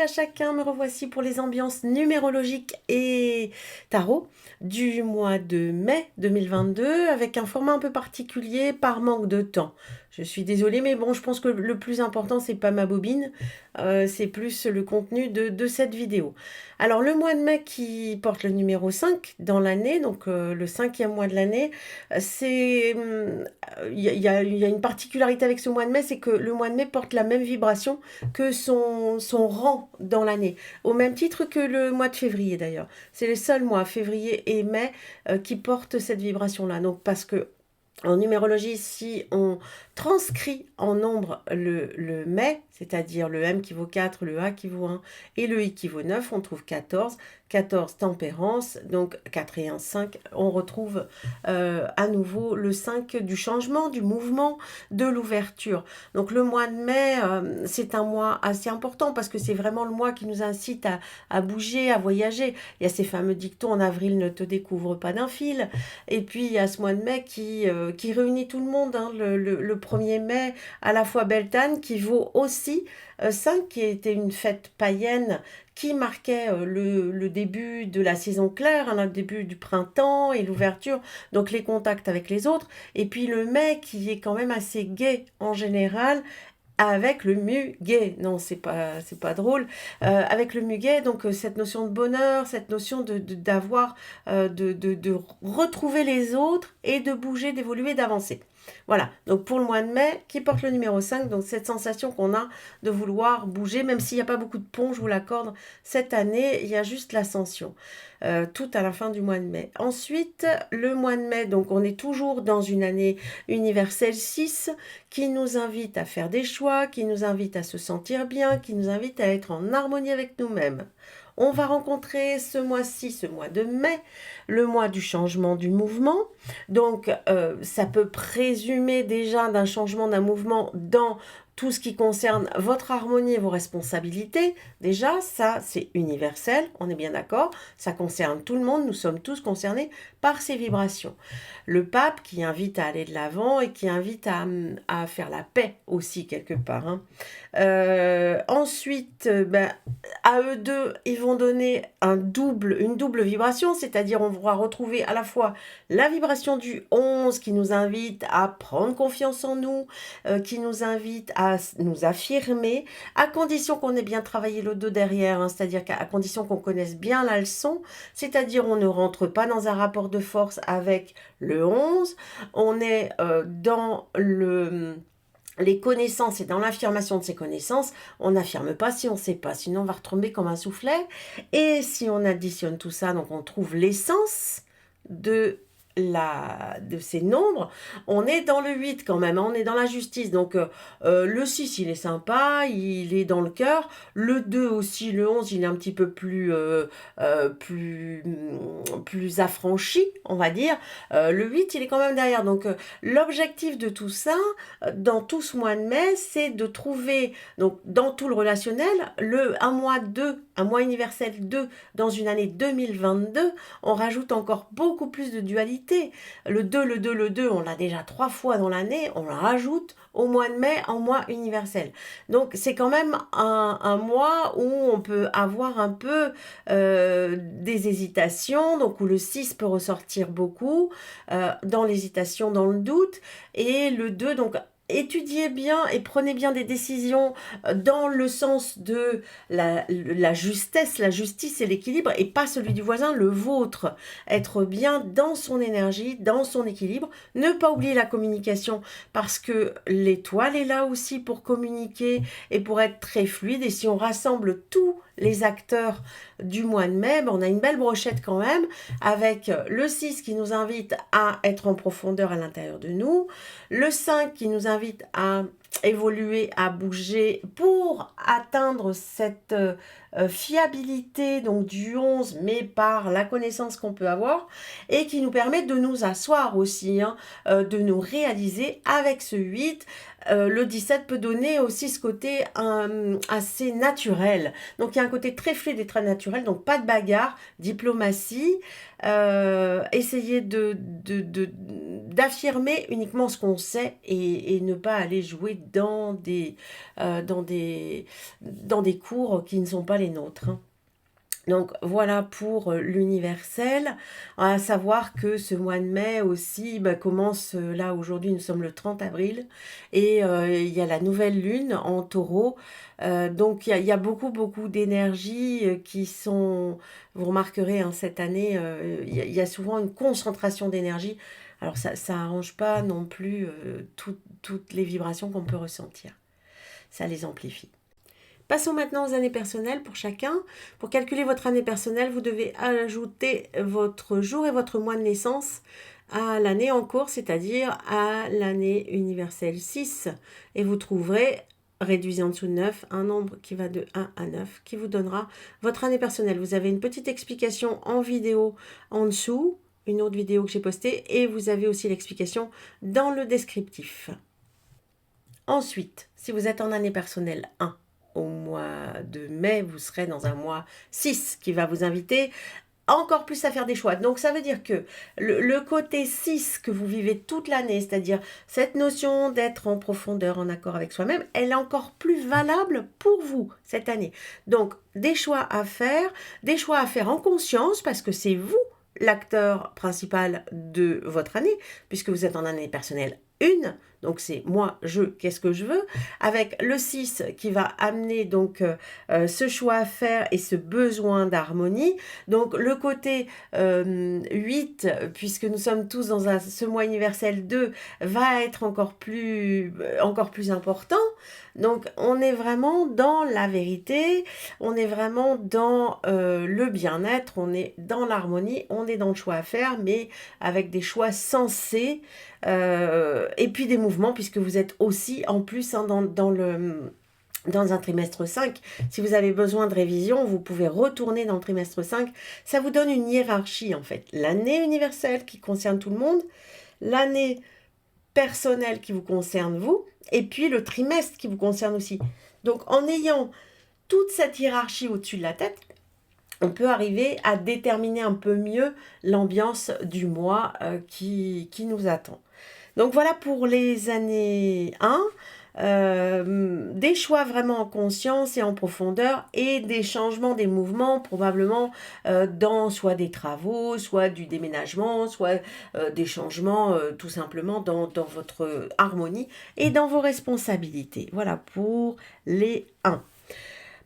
et à chacun, me revoici pour les ambiances numérologiques et tarot du mois de mai 2022 avec un format un peu particulier par manque de temps. Je suis désolée, mais bon, je pense que le plus important, c'est pas ma bobine, c'est plus le contenu de cette vidéo. Alors, le mois de mai qui porte le numéro 5 dans l'année, donc le cinquième mois de l'année, il y a une particularité avec ce mois de mai, c'est que le mois de mai porte la même vibration que son rang dans l'année, au même titre que le mois de février d'ailleurs. C'est les seuls mois, février et mai, qui portent cette vibration-là. Donc parce que en numérologie, si on transcrit en nombre le mai, c'est-à-dire le M qui vaut 4, le A qui vaut 1 et le I qui vaut 9, on trouve 14. 14 tempérance, donc 4 et 1, 5. On retrouve à nouveau le 5 du changement, du mouvement, de l'ouverture. Donc le mois de mai, c'est un mois assez important parce que c'est vraiment le mois qui nous incite à bouger, à voyager. Il y a ces fameux dictons, en avril ne te découvre pas d'un fil. Et puis il y a ce mois de mai qui réunit tout le monde, hein, le 1er mai, à la fois Beltane, qui vaut aussi 5, qui était une fête païenne qui marquait le début de la saison claire, hein, le début du printemps et l'ouverture, donc les contacts avec les autres. Et puis le mai qui est quand même assez gai en général, avec le muguet. Non, c'est pas drôle. Avec le muguet, donc cette notion de bonheur, cette notion d'avoir, de retrouver les autres et de bouger, d'évoluer, d'avancer. Voilà, donc pour le mois de mai, qui porte le numéro 5, donc cette sensation qu'on a de vouloir bouger, même s'il n'y a pas beaucoup de ponts, je vous l'accorde, cette année, il y a juste l'ascension, tout à la fin du mois de mai. Ensuite, le mois de mai, donc on est toujours dans une année universelle 6, qui nous invite à faire des choix, qui nous invite à se sentir bien, qui nous invite à être en harmonie avec nous-mêmes. On va rencontrer ce mois-ci, ce mois de mai, le mois du changement du mouvement. Donc, ça peut présumer déjà d'un changement, d'un mouvement dans tout ce qui concerne votre harmonie et vos responsabilités. Déjà, ça, c'est universel, on est bien d'accord. Ça concerne tout le monde, nous sommes tous concernés par ces vibrations. Le pape qui invite à aller de l'avant et qui invite à faire la paix aussi, quelque part. Hein. Ensuite, à eux deux, ils vont donner une double vibration, c'est-à-dire on va retrouver à la fois la vibration du 11 qui nous invite à prendre confiance en nous, qui nous invite à nous affirmer, à condition qu'on ait bien travaillé le 2 derrière, hein, c'est-à-dire qu'à condition qu'on connaisse bien la leçon, c'est-à-dire on ne rentre pas dans un rapport de force avec le 11, on est dans les connaissances et dans l'affirmation de ces connaissances. On n'affirme pas si on ne sait pas, sinon on va retomber comme un soufflet. Et si on additionne tout ça, donc on trouve l'essence de ces nombres, on est dans le 8 quand même, hein, on est dans la justice. Donc le 6 il est sympa, il est dans le cœur. Le 2 aussi, le 11 il est un petit peu plus affranchi, on va dire. Le 8 il est quand même derrière. Donc l'objectif de tout ça, dans tout ce mois de mai, c'est de trouver, donc dans tout le relationnel, un mois universel 2 dans une année 2022, on rajoute encore beaucoup plus de dualité. Le 2, le 2, le 2, on l'a déjà 3 fois dans l'année, on le rajoute au mois de mai en mois universel. Donc c'est quand même un mois où on peut avoir un peu des hésitations, donc où le 6 peut ressortir beaucoup, dans l'hésitation, dans le doute, et le 2, donc étudiez bien et prenez bien des décisions dans le sens de la justesse, la justice et l'équilibre, et pas celui du voisin, le vôtre. Être bien dans son énergie, dans son équilibre. Ne pas oublier la communication, parce que l'étoile est là aussi pour communiquer et pour être très fluide. Et si on rassemble tous les acteurs du mois de mai, on a une belle brochette quand même, avec le 6 qui nous invite à être en profondeur à l'intérieur de nous, le 5 qui nous invite à évoluer, à bouger pour atteindre cette fiabilité donc du 11, mais par la connaissance qu'on peut avoir, et qui nous permet de nous asseoir aussi, hein, de nous réaliser avec ce 8. Le 17 peut donner aussi ce côté assez naturel. Donc il y a un côté très fluide et très naturel, donc pas de bagarre, diplomatie, essayer d'affirmer uniquement ce qu'on sait et ne pas aller jouer dans des cours qui ne sont pas les nôtres, hein. Donc voilà pour l'universel, à savoir que ce mois de mai aussi commence, là aujourd'hui nous sommes le 30 avril, et il y a la nouvelle lune en taureau, donc il y a beaucoup d'énergie qui sont, vous remarquerez hein, cette année, il y a souvent une concentration d'énergie, alors ça arrange pas non plus toutes les vibrations qu'on peut ressentir, ça les amplifie. Passons maintenant aux années personnelles pour chacun. Pour calculer votre année personnelle, vous devez ajouter votre jour et votre mois de naissance à l'année en cours, c'est-à-dire à l'année universelle 6. Et vous trouverez, réduisez en dessous de 9, un nombre qui va de 1 à 9, qui vous donnera votre année personnelle. Vous avez une petite explication en vidéo en dessous, une autre vidéo que j'ai postée, et vous avez aussi l'explication dans le descriptif. Ensuite, si vous êtes en année personnelle 1, au mois de mai, vous serez dans un mois 6 qui va vous inviter encore plus à faire des choix. Donc ça veut dire que le côté 6 que vous vivez toute l'année, c'est-à-dire cette notion d'être en profondeur, en accord avec soi-même, elle est encore plus valable pour vous cette année. Donc des choix à faire en conscience parce que c'est vous l'acteur principal de votre année, puisque vous êtes en année personnelle 1, donc c'est moi, qu'est-ce que je veux, avec le 6 qui va amener donc ce choix à faire et ce besoin d'harmonie. Donc le côté 8, puisque nous sommes tous dans ce mois universel 2, va être encore plus important. Donc on est vraiment dans la vérité, on est vraiment dans le bien-être, on est dans l'harmonie, on est dans le choix à faire, mais avec des choix sensés, et puis des mouvements, puisque vous êtes aussi en plus hein, dans un trimestre 5, si vous avez besoin de révision, vous pouvez retourner dans le trimestre 5. Ça vous donne une hiérarchie en fait. L'année universelle qui concerne tout le monde, l'année personnelle qui vous concerne vous, et puis le trimestre qui vous concerne aussi. Donc en ayant toute cette hiérarchie au-dessus de la tête, on peut arriver à déterminer un peu mieux l'ambiance du mois qui nous attend. Donc voilà pour les années 1. Des choix vraiment en conscience et en profondeur et des changements, des mouvements probablement dans soit des travaux, soit du déménagement, soit des changements tout simplement dans votre harmonie et dans vos responsabilités. Voilà pour les 1.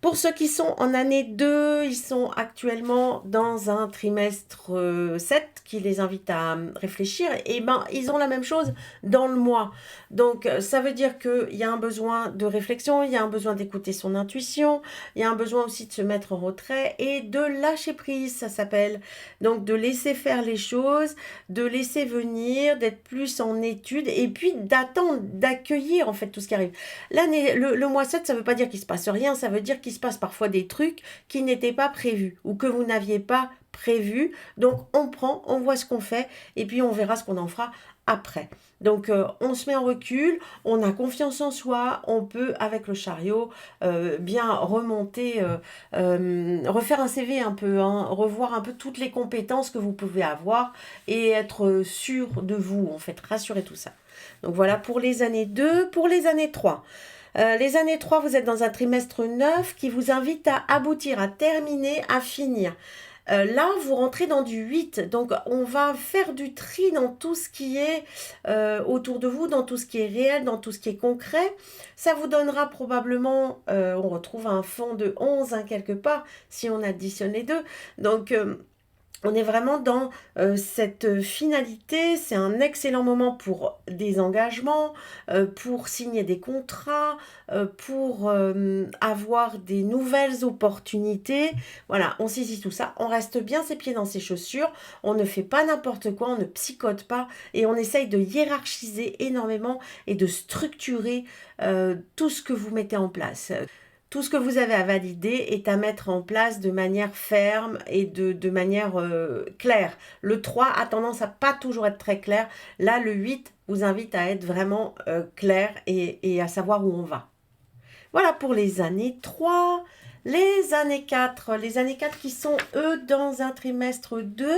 Pour ceux qui sont en année 2, ils sont actuellement dans un trimestre 7 qui les invite à réfléchir. Et ils ont la même chose dans le mois. Donc, ça veut dire qu'il y a un besoin de réflexion, il y a un besoin d'écouter son intuition, il y a un besoin aussi de se mettre en retrait et de lâcher prise, ça s'appelle. Donc, de laisser faire les choses, de laisser venir, d'être plus en étude et puis d'attendre, d'accueillir en fait tout ce qui arrive. Le mois 7, ça ne veut pas dire qu'il ne se passe rien, ça veut dire qu'il se passe parfois des trucs qui n'étaient pas prévus ou que vous n'aviez pas prévus. Donc on prend, on voit ce qu'on fait et puis on verra ce qu'on en fera après. Donc on se met en recul, on a confiance en soi, on peut avec le chariot bien remonter, refaire un CV un peu, hein, revoir un peu toutes les compétences que vous pouvez avoir et être sûr de vous, en fait, rassurer tout ça. Donc voilà pour les années 2, pour les années 3. Les années 3, vous êtes dans un trimestre 9 qui vous invite à aboutir, à terminer, à finir. Là, vous rentrez dans du 8, donc on va faire du tri dans tout ce qui est autour de vous, dans tout ce qui est réel, dans tout ce qui est concret. Ça vous donnera probablement, on retrouve un fond de 11 hein, quelque part, si on additionne les deux. Donc on est vraiment dans cette finalité, c'est un excellent moment pour des engagements, pour signer des contrats, pour avoir des nouvelles opportunités. Voilà, on saisit tout ça, on reste bien ses pieds dans ses chaussures, on ne fait pas n'importe quoi, on ne psychote pas et on essaye de hiérarchiser énormément et de structurer tout ce que vous mettez en place. tout ce que vous avez à valider est à mettre en place de manière ferme et de manière claire. Le 3 a tendance à pas toujours être très clair. Là, le 8 vous invite à être vraiment clair et à savoir où on va. Voilà pour les années 3. Les années 4, qui sont eux dans un trimestre 2,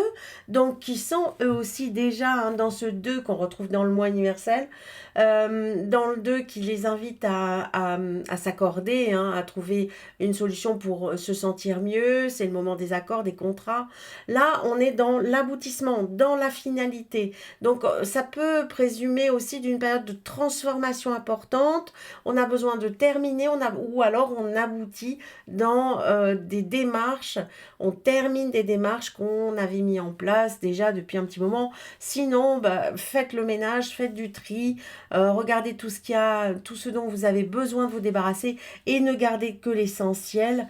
donc qui sont eux aussi déjà dans ce 2 qu'on retrouve dans le mois universel, dans le 2 qui les invite à s'accorder, à trouver une solution pour se sentir mieux, c'est le moment des accords, des contrats. Là, on est dans l'aboutissement, dans la finalité. Donc, ça peut présumer aussi d'une période de transformation importante. On a besoin de terminer, ou alors on aboutit dans des démarches, on termine des démarches qu'on avait mis en place déjà depuis un petit moment. Sinon, faites le ménage, faites du tri, regardez tout ce qu'il y a, tout ce dont vous avez besoin de vous débarrasser et ne gardez que l'essentiel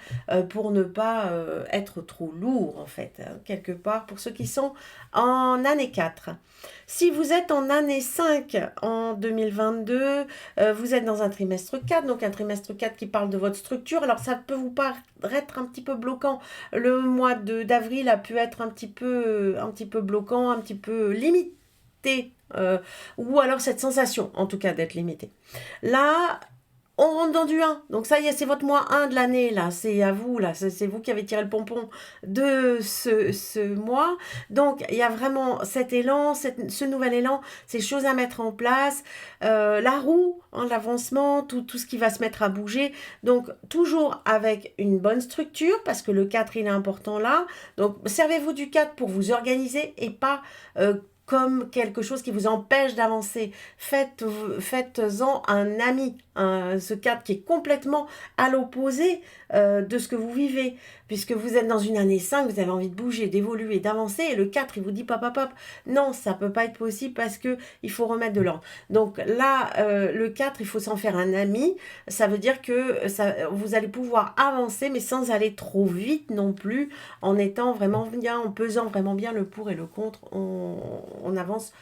pour ne pas être trop lourd en fait, quelque part, pour ceux qui sont en année 4. Si vous êtes en année 5 en 2022, vous êtes dans un trimestre 4, donc un trimestre 4 qui parle de votre structure. Alors ça peut vous paraître un petit peu bloquant. Le mois d'avril a pu être un petit peu bloquant, un petit peu limité, ou alors cette sensation en tout cas d'être limité. Là, on rentre dans du 1. Donc ça y est, c'est votre mois 1 de l'année, là. C'est à vous, là. C'est vous qui avez tiré le pompon de ce mois. Donc, il y a vraiment cet élan, ce nouvel élan, ces choses à mettre en place. La roue, l'avancement, tout ce qui va se mettre à bouger. Donc, toujours avec une bonne structure, parce que le 4, il est important là. Donc, servez-vous du 4 pour vous organiser et pas comme quelque chose qui vous empêche d'avancer. Faites-en un ami, ce 4 qui est complètement à l'opposé de ce que vous vivez, puisque vous êtes dans une année 5, vous avez envie de bouger, d'évoluer, d'avancer, et le 4, il vous dit pop, pop, pop. Non, ça peut pas être possible parce que il faut remettre de l'ordre. Donc là, le 4, il faut s'en faire un ami. Ça veut dire que vous allez pouvoir avancer, mais sans aller trop vite non plus, en étant vraiment bien, en pesant vraiment bien le pour et le contre. On avance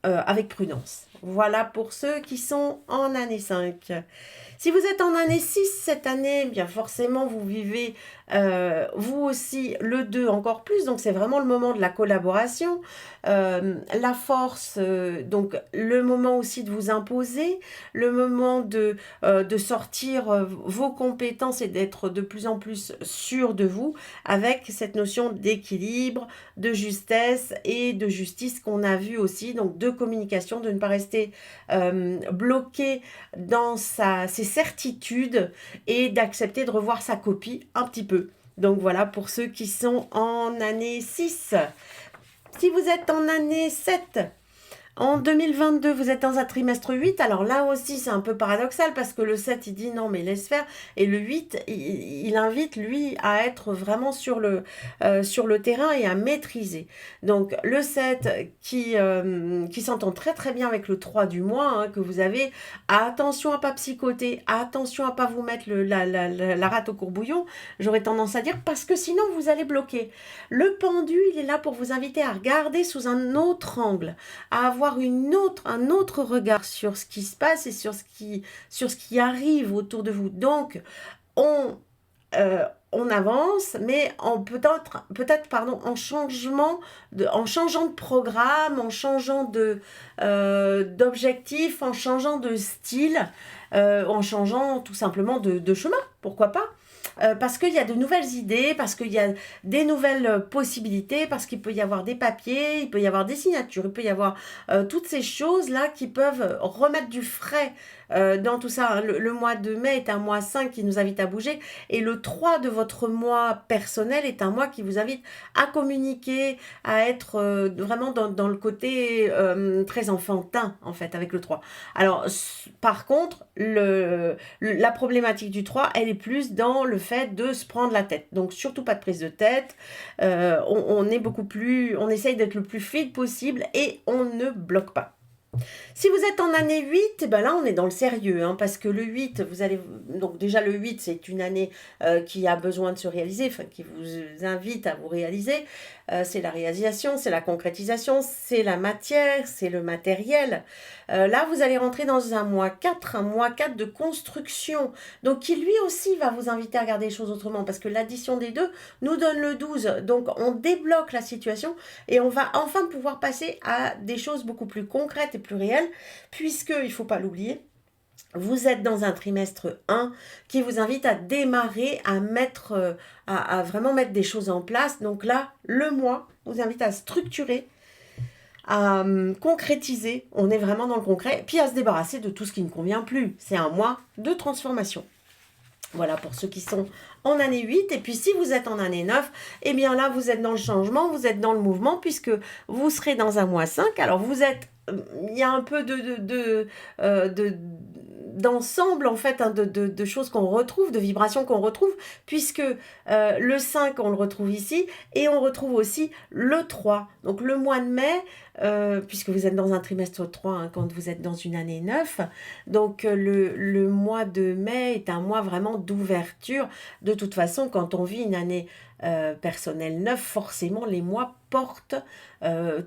avec prudence. Voilà pour ceux qui sont en année 5. Si vous êtes en année 6 cette année, bien forcément vous vivez vous aussi le 2 encore plus, donc c'est vraiment le moment de la collaboration, la force, donc le moment aussi de vous imposer, le moment de sortir vos compétences et d'être de plus en plus sûr de vous avec cette notion d'équilibre, de justesse et de justice qu'on a vu aussi, donc de communication, de ne pas rester bloqué dans ses certitudes et d'accepter de revoir sa copie un petit peu. Donc voilà pour ceux qui sont en année 6. Si vous êtes en année 7, en 2022, vous êtes dans un trimestre 8. Alors là aussi, c'est un peu paradoxal parce que le 7, il dit non, mais laisse faire. Et le 8, il invite, lui, à être vraiment sur le terrain et à maîtriser. Donc le 7 qui s'entend très très bien avec le 3 du mois que vous avez. Attention à pas psychoter, attention à pas vous mettre la rate au courbouillon, j'aurais tendance à dire, parce que sinon vous allez bloquer. Le pendu, il est là pour vous inviter à regarder sous un autre angle, à avoir un autre regard sur ce qui se passe et sur ce qui arrive autour de vous. Donc, on avance, mais peut-être en changeant de programme, en changeant d'objectif, en changeant de style, en changeant tout simplement de chemin, pourquoi pas? Parce qu'il y a de nouvelles idées, parce qu'il y a des nouvelles possibilités, parce qu'il peut y avoir des papiers, il peut y avoir des signatures, il peut y avoir toutes ces choses-là qui peuvent remettre du frais dans tout ça. Le mois de mai est un mois 5 qui nous invite à bouger, et le 3 de votre mois personnel est un mois qui vous invite à communiquer, à être vraiment dans le côté très enfantin, en fait, avec le 3. Alors, par contre, la problématique du 3, elle est plus dans le fait de se prendre la tête. Donc, surtout pas de prise de tête. On essaye d'être le plus fluide possible et on ne bloque pas. Si vous êtes en année 8, ben là on est dans le sérieux, parce que le 8, donc déjà le 8 c'est une année qui a besoin de se réaliser, qui vous invite à vous réaliser. c'est la réalisation, c'est la concrétisation, c'est la matière, c'est le matériel. Là, vous allez rentrer dans un mois 4 de construction, donc qui lui aussi va vous inviter à regarder les choses autrement, parce que l'addition des deux nous donne le 12, donc on débloque la situation, et on va enfin pouvoir passer à des choses beaucoup plus concrètes et plus réelles, puisque, il ne faut pas l'oublier, vous êtes dans un trimestre 1 qui vous invite à démarrer, à mettre, à vraiment mettre des choses en place. Donc là, le mois vous invite à structurer, à concrétiser. On est vraiment dans le concret. Puis à se débarrasser de tout ce qui ne convient plus. C'est un mois de transformation. Voilà pour ceux qui sont en année 8. Et puis si vous êtes en année 9, eh bien là, vous êtes dans le changement, vous êtes dans le mouvement, puisque vous serez dans un mois 5. Alors vous êtes... Il y a un peu d'ensemble en fait, hein, de choses qu'on retrouve, de vibrations qu'on retrouve, puisque le 5 on le retrouve ici, et on retrouve aussi le 3. Donc le mois de mai, puisque vous êtes dans un trimestre 3 hein, quand vous êtes dans une année 9, donc le mois de mai est un mois vraiment d'ouverture. De toute façon, quand on vit une année personnelle 9, forcément les mois portent,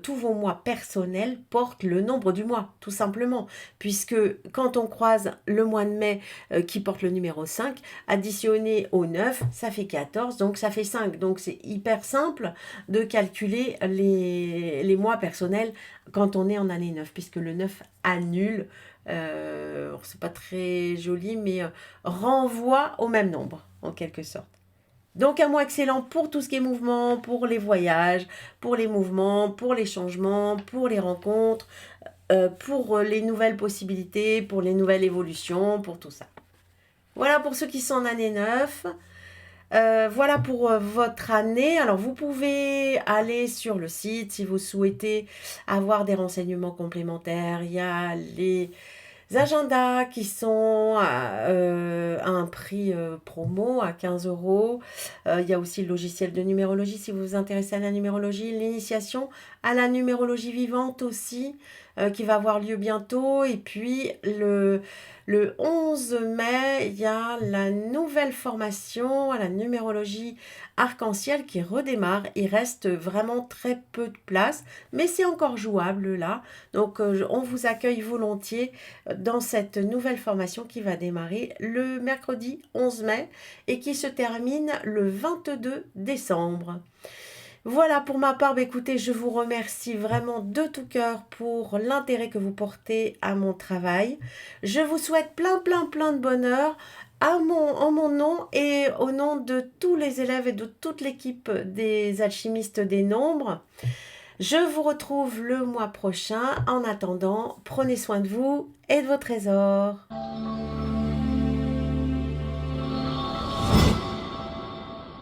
tous vos mois personnels portent le nombre du mois, tout simplement, puisque quand on croise le mois de mai qui porte le numéro 5, additionné au 9, ça fait 14, donc ça fait 5. Donc c'est hyper simple de calculer les mois personnels quand on est en année 9, puisque le 9 annule, c'est pas très joli, mais renvoie au même nombre, en quelque sorte. Donc un mois excellent pour tout ce qui est mouvement, pour les voyages, pour les mouvements, pour les changements, pour les rencontres, pour les nouvelles possibilités, pour les nouvelles évolutions, pour tout ça. Voilà pour ceux qui sont en année 9. Voilà pour votre année. Alors vous pouvez aller sur le site si vous souhaitez avoir des renseignements complémentaires. Il y a les agendas qui sont à un prix promo à 15 euros. Il y a aussi le logiciel de numérologie si vous vous intéressez à la numérologie. L'initiation à la numérologie vivante aussi qui va avoir lieu bientôt. Et puis le 11 mai, il y a la nouvelle formation à la numérologie arc-en-ciel qui redémarre. Il reste vraiment très peu de place, mais c'est encore jouable là. Donc on vous accueille volontiers dans cette nouvelle formation qui va démarrer le mercredi 11 mai et qui se termine le 22 décembre. Voilà pour ma part, écoutez, je vous remercie vraiment de tout cœur pour l'intérêt que vous portez à mon travail. Je vous souhaite plein de bonheur en mon nom et au nom de tous les élèves et de toute l'équipe des alchimistes des nombres. Je vous retrouve le mois prochain. En attendant, prenez soin de vous et de vos trésors.